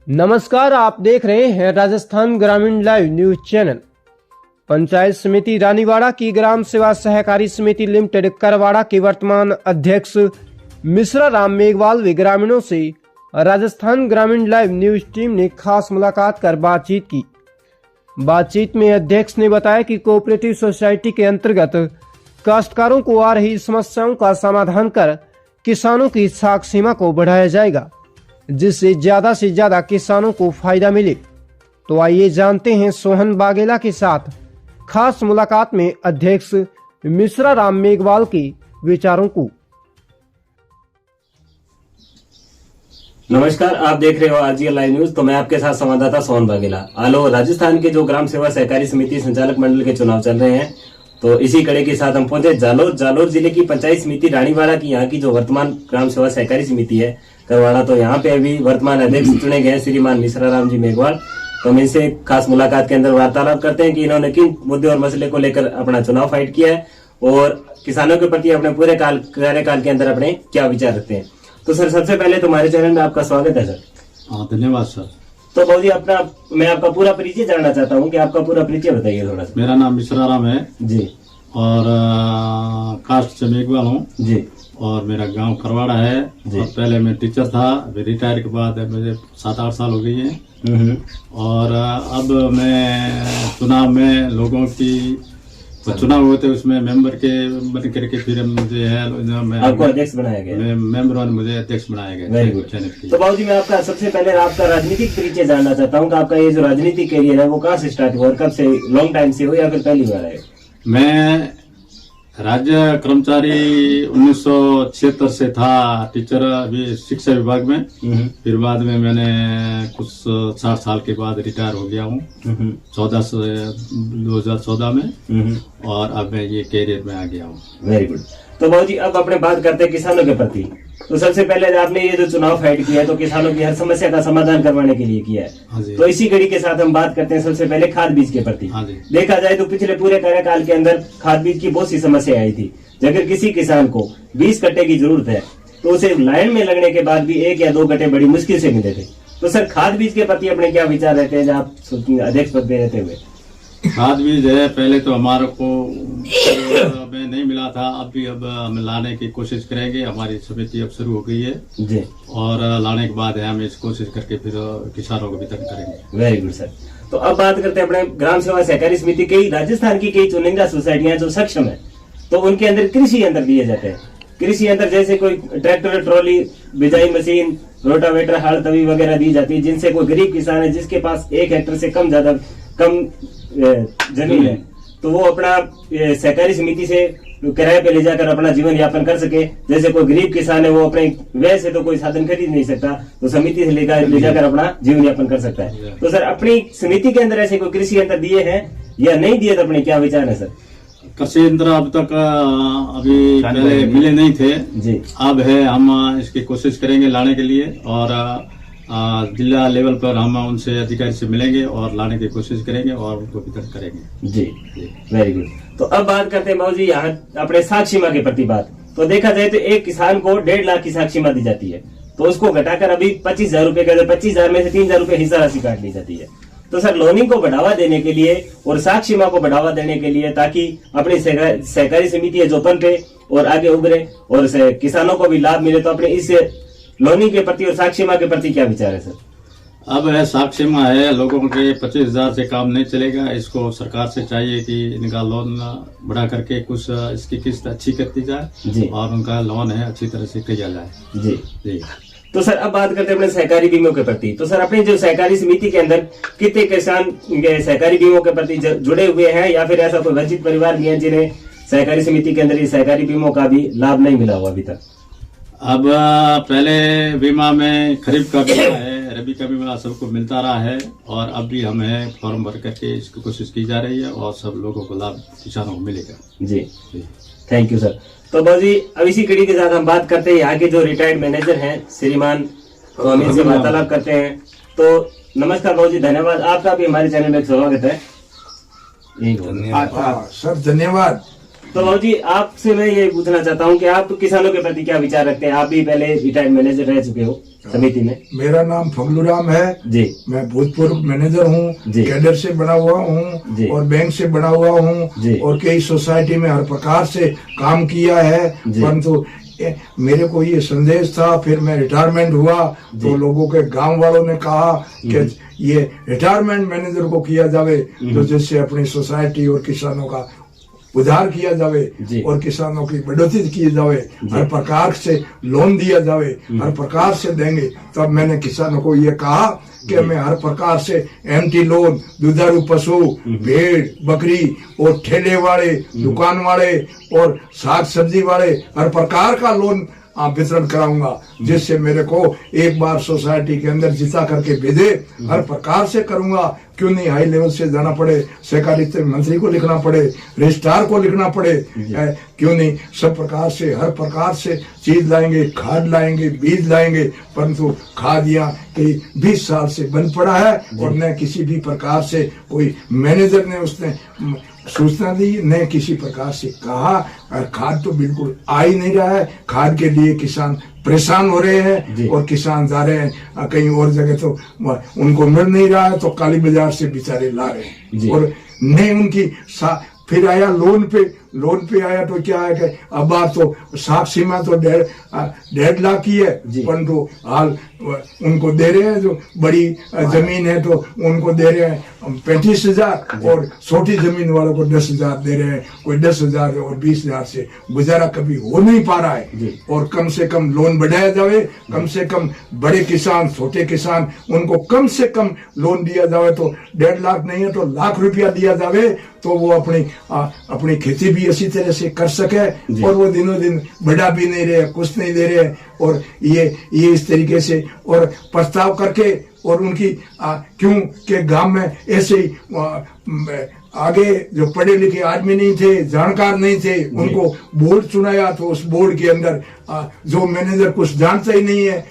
नमस्कार, आप देख रहे हैं राजस्थान ग्रामीण लाइव न्यूज चैनल। पंचायत समिति रानीवाड़ा की ग्राम सेवा सहकारी समिति लिमिटेड करवाड़ा के वर्तमान अध्यक्ष मिश्रा राम मेघवाल व ग्रामीणों से राजस्थान ग्रामीण लाइव न्यूज टीम ने खास मुलाकात कर बातचीत की। बातचीत में अध्यक्ष ने बताया कि कोऑपरेटिव सोसाइटी के अंतर्गत काश्तकारों को आ रही समस्याओं का समाधान कर किसानों की साख सीमा को बढ़ाया जाएगा, जिससे ज्यादा किसानों को फायदा मिले। तो आइए जानते हैं सोहन बागेला के साथ खास मुलाकात में अध्यक्ष मिश्रा राम मेघवाल के विचारों को। नमस्कार, आप देख रहे हो आरजीएल लाइव न्यूज। तो मैं आपके साथ संवाददाता सोहन बागेला। आलो राजस्थान के जो ग्राम सेवा सहकारी समिति संचालक मंडल के चुनाव चल रहे हैं, तो इसी कड़े के साथ हम पहुंचे जालोर जिले की पंचायत समिति रानीवाड़ा की, यहाँ की जो वर्तमान ग्राम सेवा सहकारी समिति है करवाड़ा। तो यहाँ पे अभी वर्तमान अध्यक्ष चुने गए श्रीमान मिश्रा राम जी मेघवाल। तो हम इनसे खास मुलाकात के अंदर वार्तालाप करते हैं कि इन्होंने किन मुद्दे और मसले को लेकर अपना चुनाव फाइट किया है और किसानों के प्रति अपने पूरे कार्यकाल के अंदर अपने क्या विचार रखते हैं। तो सर, सबसे पहले तुम्हारे चैनल में आपका स्वागत है सर। धन्यवाद सर। तो बाबू जी, मैं आपका पूरा परिचय जानना चाहता हूँ कि आपका पूरा परिचय बताइए थोड़ा सा। मेरा नाम मिश्रा राम है जी, और कास्ट से मेघवाल हूँ जी, और मेरा गांव करवाड़ा है जी। और पहले मैं टीचर था, रिटायर के बाद मुझे 7-8 साल हो गई है। और अब मैं चुनाव में लोगों की चुनाव हुए थे, उसमें मेंबर के बन करके फिर मुझे है आपको अध्यक्ष बनाया गया, मेंबर मुझे अध्यक्ष बनाया गया। Very good. तो बाबू जी, मैं आपका सबसे पहले आपका राजनीतिक परिचय जानना चाहता हूँ कि आपका ये जो राजनीतिक करियर है वो कहाँ से स्टार्ट हुआ और कब से, लॉन्ग टाइम से हो या फिर पहली बार है? मैं राज्य कर्मचारी 1976 से था टीचर, अभी शिक्षा विभाग में। फिर बाद में मैंने कुछ 60 साल के बाद रिटायर हो गया हूँ 2014 में, और अब मैं ये कैरियर में आ गया हूँ। Very good. तो बाबू जी, अब अपने बात करते हैं किसानों के प्रति। तो सबसे पहले आपने ये जो चुनाव फाइट किया है तो किसानों की हर समस्या का समाधान करवाने के लिए किया है। तो इसी कड़ी के साथ हम बात करते हैं सबसे पहले खाद बीज के प्रति। देखा जाए तो पिछले पूरे कार्यकाल के अंदर खाद बीज की बहुत सी समस्या आई थी। अगर किसी किसान को 20 कट्टे की जरूरत है तो उसे लाइन में लगने के बाद भी 1 या 2 कट्टे बड़ी मुश्किल से मिले थे। तो सर, खाद बीज के प्रति अपने क्या विचार रहते हैं आप अध्यक्ष पद पे रहते हुए? खाद बीज है, पहले तो हमारे को में नहीं मिला था, अब हम लाने की कोशिश करेंगे। हमारी समिति अब शुरू हो गई है जी, और लाने के बाद हम इस कोशिश करके फिर किसानों को वितरण करेंगे। Very good sir. तो अब बात करते हैं अपने ग्राम सेवा सहकारी समिति की। राजस्थान की कई चुनिंदा सोसाइटियां जो सक्षम है, तो उनके अंदर कृषि यंत्र दिए जाते हैं। कृषि यंत्र जैसे कोई ट्रैक्टर, ट्रॉली, बिजाई मशीन, रोटावेटर, हल, तवी वगैरह दी जाती है, जिनसे कोई गरीब किसान है जिसके पास 1 हेक्टेयर से कम जमीन है, तो वो अपना सहकारी समिति से किराए पे ले जाकर अपना जीवन यापन कर सके। जैसे कोई गरीब किसान है, वो अपने व्यय से तो कोई साधन खरीद नहीं सकता, तो समिति से ले जाकर अपना जीवन यापन कर सकता है। तो सर, अपनी समिति के अंदर ऐसे कोई कृषि यंत्र दिए हैं या नहीं दिए, तो अपने क्या विचार है सर? कृषि यंत्र अब तक अभी पहले मिले नहीं थे जी, अब है। हम इसकी कोशिश करेंगे लाने के लिए, और जिला लेवल पर हम उनसे अधिकारी से मिलेंगे और लाने की कोशिश करेंगे और उनको वितरण करेंगे जी। Very good. तो अब बात करते हैं बाबू जी यहाँ अपने साख सीमा के प्रति बात। तो देखा जाए तो एक किसान को 1.5 लाख की साख सीमा दी जाती है, तो उसको घटाकर अभी 25,000 रुपए कर 25,000 में से 3,000 रुपए हिस्सा राशि काट ली जाती है। तो सर, लोनिंग को बढ़ावा देने के लिए और साख सीमा को बढ़ावा देने के लिए, ताकि अपनी सहकारी समिति जो पनपे और आगे उभरे और किसानों को भी लाभ मिले, तो अपने इस लोनिंग के प्रति और साख सीमा के प्रति क्या विचार है सर? अब है साख सीमा है, लोगों के 25,000 से काम नहीं चलेगा। इसको सरकार से चाहिए कि इनका लोन बढ़ा करके कुछ इसकी किस्त अच्छी करती जाए जी, और उनका लोन है अच्छी तरह से किया जाए जी जी। तो सर, अब बात करते हैं अपने सहकारी बीमों के प्रति। तो सर, अपनी जो सहकारी समिति के अंदर कितने किसान सहकारी बीमों के प्रति जुड़े हुए हैं, या फिर ऐसा कोई वंचित परिवार भी है जिन्हें सहकारी समिति के अंदर सहकारी बीमों का भी लाभ नहीं मिला हुआ अभी तक? अब पहले बीमा में खरीफ का बीमा है, रबी का बीमा सबको मिलता रहा है, और अब भी हमें फॉर्म भर करके इसकी कोशिश की जा रही है और सब लोगों को लाभ किसानों को मिलेगा जी। Thank you sir. तो बाबूजी, अब इसी कड़ी के साथ हम बात करते हैं यहाँ के जो रिटायर्ड मैनेजर हैं श्रीमान, तो हम इनसे वार्तालाप करते हैं। तो नमस्कार बाबूजी, धन्यवाद। आपका भी हमारे चैनल में स्वागत है। सर धन्यवाद। तो बाबू जी आपसे मैं ये पूछना चाहता हूँ कि आप किसानों के प्रति क्या विचार रखते हैं? आप भी पहले रिटायर्ड मैनेजर रह चुके हो समिति में। मेरा नाम फगलू राम है जी। मैं भूतपूर्व मैनेजर हूँ, कैडर से बना हुआ हूँ और बैंक से बना हुआ हूँ और कई सोसाइटी में हर प्रकार से काम किया है। परंतु मेरे को ये संदेश था, फिर मैं रिटायरमेंट हुआ तो लोगों के गांव वालों ने कहा कि ये रिटायरमेंट मैनेजर को किया जावे तो जिससे अपनी सोसाइटी और किसानों का उधार किया जावे और किसानों की बढ़ोतरी की जावे, हर प्रकार से लोन दिया जावे, हर प्रकार से देंगे। तब मैंने किसानों को ये कहा कि मैं हर प्रकार से एमटी लोन, दुधारू पशु, भेड़ बकरी और ठेले वाले, दुकान वाले और साग सब्जी वाले हर प्रकार का लोन वितरण कराऊंगा, जिससे मेरे को एक बार सोसाइटी के अंदर जिता करके भेजे। हर प्रकार से करूंगा, क्यों नहीं हाई लेवल से जाना पड़े, सहकारिता मंत्री को लिखना पड़े, रजिस्ट्रार को लिखना पड़े, क्यों नहीं सब प्रकार से हर प्रकार से चीज लाएंगे, खाद लाएंगे, बीज लाएंगे। परंतु खाद यहाँ कई 20 साल से बंद पड़ा है और न किसी भी प्रकार से कोई मैनेजर ने उसने सूचना दी, न किसी प्रकार से कहा। और खाद तो बिल्कुल आ ही नहीं रहा है। खाद के लिए किसान परेशान हो रहे हैं और किसान जा रहे हैं कहीं और जगह तो उनको मिल नहीं रहा है, तो काली बाजार से बेचारे ला रहे हैं और नहीं उनकी फिर आया लोन पे आया तो क्या है कि अब बात तो साख सीमा तो 1.5 लाख की है, परंतु हाल उनको दे रहे हैं जो बड़ी जमीन है तो उनको दे रहे हैं 35,000 और छोटी जमीन वालों को 10,000 दे रहे हैं। कोई 10,000 और 20,000 से गुजारा कभी हो नहीं पा रहा है। और कम से कम लोन बढ़ाया जाए, कम से कम बड़े किसान, छोटे किसान, उनको कम से कम लोन दिया जाए। तो 1.5 लाख नहीं है तो लाख रुपया दिया जाए तो वो अपनी खेती भी इसी तरह से कर सके। और वो दिनों दिन बढ़ा भी नहीं रहे, कुछ नहीं दे रहे और ये इस तरीके से और प्रस्ताव करके और उनकी क्यों के गांव में ऐसे ही आगे जो पढ़े लिखे आदमी नहीं थे, जानकार नहीं थे, उनको बोर्ड चुनाया तो उस बोर्ड के अंदर जो मैनेजर कुछ जानता ही नहीं है,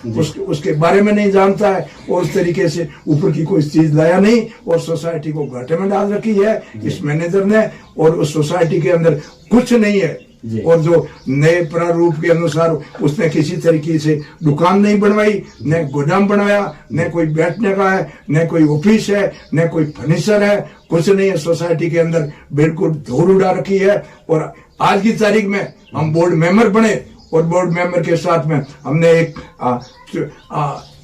उसके बारे में नहीं जानता है और उस तरीके से ऊपर की कोई चीज लाया नहीं और सोसाइटी को घाटे में डाल रखी है इस मैनेजर ने। और उस सोसाइटी के अंदर कुछ नहीं है और जो नए प्रारूप के अनुसार उसने किसी तरीके से दुकान नहीं बनवाई, न गोदाम बनवाया, न कोई बैठने का है, न कोई ऑफिस है, न कोई फर्नीचर है, कुछ नहीं है। सोसाइटी के अंदर बिल्कुल धूल उड़ा रखी है। और आज की तारीख में हम बोर्ड मेंबर बने और बोर्ड मेंबर के साथ में हमने एक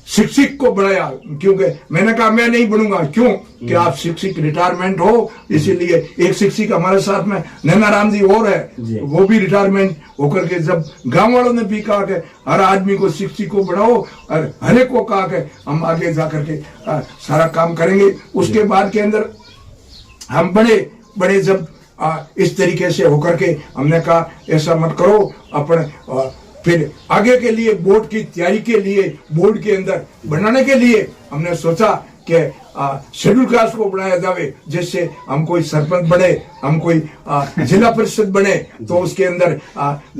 शिक्षक को बनाया, क्योंकि मैंने कहा मैं नहीं बनूंगा, क्यों कि आप शिक्षक रिटायरमेंट हो, इसीलिए एक शिक्षक हमारे साथ में नैनाराम जी और है, वो भी रिटायरमेंट होकर के जब गांव वालों ने भी कहा कि हर आदमी को शिक्षक को बढ़ाओ और हर एक को कहा कि हम आगे जाकर के सारा काम करेंगे। उसके बाद के अंदर हम बड़े जब इस तरीके से होकर के हमने कहा ऐसा मत करो, अपने फिर आगे के लिए बोर्ड की तैयारी के लिए बोर्ड के अंदर बनाने के लिए हमने सोचा कि शेड्यूल कास्ट को बनाया जावे, जिससे हम कोई सरपंच बने, हम कोई जिला परिषद बने तो उसके अंदर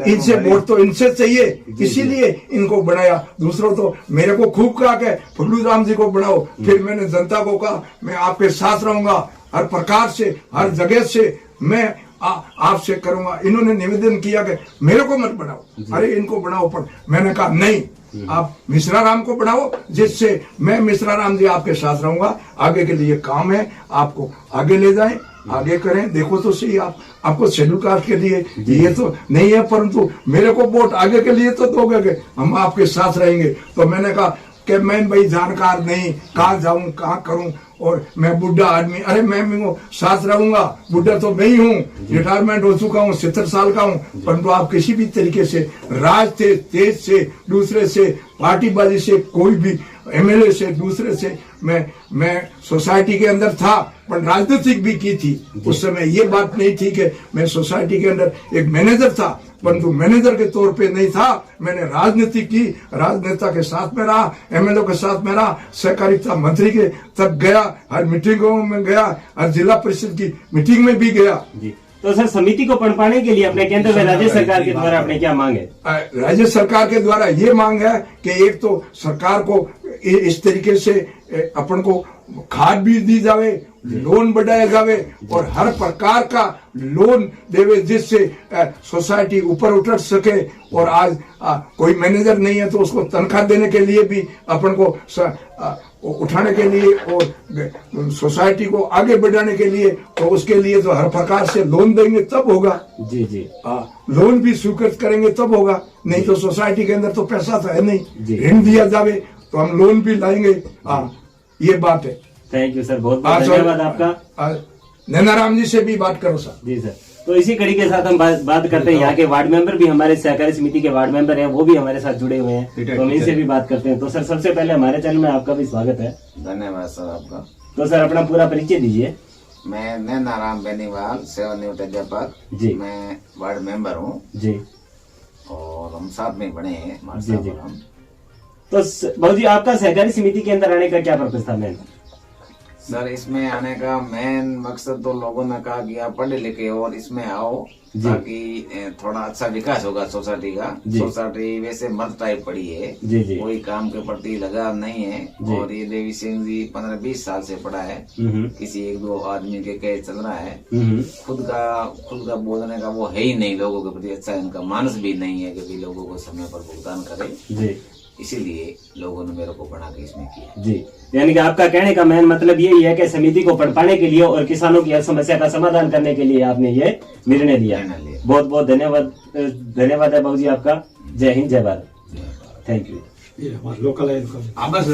इनसे वोट तो इनसे चाहिए, इसीलिए इनको बनाया। दूसरों तो मेरे को खूब कहा कि फगलू राम जी को बनाओ, फिर मैंने जनता को कहा मैं आपके साथ रहूंगा, हर प्रकार से हर जगह से मैं आपसे करूंगा। इन्होंने निवेदन किया कि मेरे को मत बनाओ, अरे इनको बनाओ, पर मैंने कहा नहीं, आप मिश्रा राम को बढ़ाओ, जिससे मैं मिश्रा राम जी आपके साथ रहूंगा। आगे के लिए काम है, आपको आगे ले जाएं, आगे करें। देखो तो सही, आपको शेड्यूल कास्ट के लिए ये तो नहीं है, परंतु मेरे को वोट आगे के लिए तो दोगे कि हम आपके साथ रहेंगे। तो मैंने कहा कि मैं भाई जानकार नहीं, कहाँ जाऊं, कहाँ करूं, और मैं बुढ़ा आदमी, अरे मैं साथ रहूंगा, बुढ़ा तो मैं ही हूँ, रिटायरमेंट हो चुका हूँ, 70 साल का हूँ। परंतु आप किसी भी तरीके से राज से, तेज से, दूसरे से, पार्टीबाजी से, कोई भी एमएलए से, दूसरे से मैं सोसाइटी के अंदर था, पर राजनीतिक भी की थी। उस समय ये बात नहीं थी कि मैं सोसाइटी के अंदर एक मैनेजर था, परंतु मैनेजर के तौर पे नहीं था, मैंने राजनीति की, राजनेता के साथ में रहा, एमएलए के साथ में रहा, सहकारिता मंत्री के तक गया, हर मीटिंगों में गया, हर जिला परिषद की मीटिंग में भी गया। तो सर, समिति को पनपाने के लिए अपने केंद्र व राज्य सरकार के द्वारा अपने क्या मांग है? राज्य सरकार के द्वारा ये मांग है कि एक तो सरकार को इस तरीके से अपन को खाद बीज दी जावे लोन बढ़ाया जावे और हर प्रकार का लोन देवे जिससे सोसाइटी ऊपर उठ सके। और आज कोई मैनेजर नहीं है तो उसको तनख्वाह देने के लिए भी अपन को उठाने के लिए और सोसाइटी को आगे बढ़ाने के लिए, तो उसके लिए तो हर प्रकार से लोन देंगे तब होगा। जी जी लोन भी स्वीकृत करेंगे तब होगा, नहीं तो सोसाइटी के अंदर तो पैसा तो है नहीं। ऋण दिया जावे तो हम लोन भी लाएंगे। ये बात है। थैंक यू सर, बहुत बहुत धन्यवाद आपका। नैनाराम जी से भी बात करो सर। जी सर। तो इसी कड़ी के साथ हम बात करते हैं, यहाँ के वार्ड मेंबर भी हमारे सहकारी समिति के वार्ड मेंबर हैं, वो भी हमारे साथ जुड़े हुए हैं, तो हम इनसे भी बात करते हैं। तो सर सबसे पहले हमारे चैनल में आपका भी स्वागत है। धन्यवाद सर आपका। तो सर अपना पूरा परिचय दीजिए। मैं नैनाराम बेनीवाल, सेवानिवृत्त अध्यापक जी। मैं वार्ड मेंबर हूँ जी। और हम साथ में बने हैं जी जी। तो बाबू जी आपका सहकारी समिति के अंदर आने का क्या पर्पज था मैन? सर इसमें आने का मेन मकसद तो लोगों ने कहा कि आप पढ़े लिखे और इसमें आओ ताकि थोड़ा अच्छा विकास होगा सोसाइटी का। सोसाइटी वैसे मत टाइप पड़ी है, कोई काम के प्रति लगाव नहीं है। और ये देवी सिंह जी 15-20 साल से पढ़ा है, किसी 1-2 आदमी के कहे चल रहा है। खुद का बोलने का वो है ही नहीं, लोगों के प्रति अच्छा इनका मानस भी नहीं है कि लोगों को समय पर भुगतान करे। इसीलिए लोगों ने मेरे को बना के इसमें किया। जी, यानी कि आपका कहने का मेन मतलब यही है कि समिति को पढ़ाने के लिए और किसानों की हर समस्या का समाधान करने के लिए आपने ये निर्णय लिया। बहुत बहुत धन्यवाद है बाबू जी आपका। जय हिंद, जय भारत। Thank you. ये हमारा लोकल है। बस